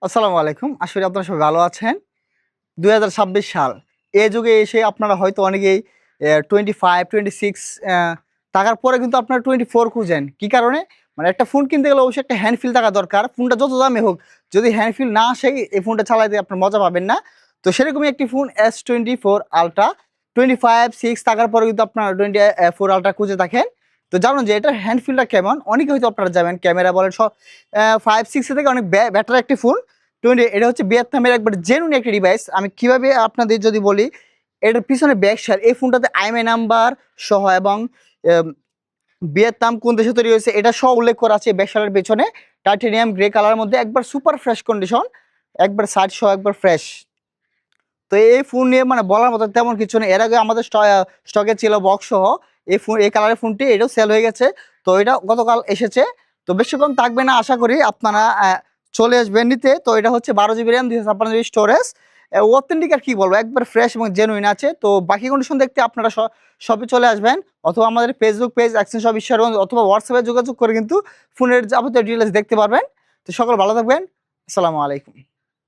আসসালামু আলাইকুম। আশা করি আপনারা সবাই ভালো আছেন। ২০২৬ সাল। এ যুগে এসে আপনারা হয়তো অনেকেই 25, 26 টাকার পরে কিন্তু আপনারা 24 খুঁজেন। কি কারণে? মানে একটা ফোন কিনতে গেলে অবশ্যই একটা হ্যান্ড ফিল থাকা দরকার। ফোনটা যত দামি হোক, যদি হ্যান্ড ফিল না আসে এই ফোনটা চালাইতে আপনার মজা পাবেন না। তো সেরকমই একটি ফোন S24 Ultra 25, 6 টাকার পরে কিন্তু আপনারা 24 Ultra খুঁজে থাকেন। তো জানুন যে এটার হ্যান্ড ফিলটা কেমন? অনেকে হয়তো আপনারা যাবেন ক্যামেরা বলেন 5, 6 এর থেকে অনেক বেটার একটি ফোন। 20 এটা হচ্ছে ভিয়েতনামের একবার জেনুইন একটি ডিভাইস। আমি কিভাবে আপনাদের যদি বলি, এটার পিছনে ব্যাক সাইড এই ফোনটাতে আইএমইআই নাম্বার সহ এবং এম ভিয়েতনাম কোন দেশে তৈরি হয়েছে এটা সহ উল্লেখ করা আছে ব্যাক সাইডের পেছনে। টাইটেনিয়াম গ্রে কালারের মধ্যে একবার সুপার ফ্রেশ কন্ডিশন, একবার সাইড সহ একবার ফ্রেশ। তো এই ফোন নিয়ে মানে বলার মতো তেমন কিছু নেই। এর আগে আমাদের স্টকে ছিল বক্স সহ এই কালারের ফোনটি, এটাও সেল হয়ে গেছে। তো এটা গতকাল এসেছে। তো বেশিক্ষণ থাকবে না, আশা করি আপনারা চলে আসবেন নিতে। তো এটা হচ্ছে 12 GB RAM, 256 GB storage. Authentic আর কি বলবো, একবার ফ্রেশ এবং জেনুইন আছে। তো বাকি কন্ডিশন দেখতে আপনারা শপে চলে আসবেন, অথবা আমাদের Facebook page exchange shop Ishwarganj, অথবা হোয়াটসঅ্যাপে যোগাযোগ করে কিন্তু ফোনের যাবতীয় ডিটেইলস দেখতে পারবেন। তো সকল ভালো থাকবেন। আসসালামু আলাইকুম।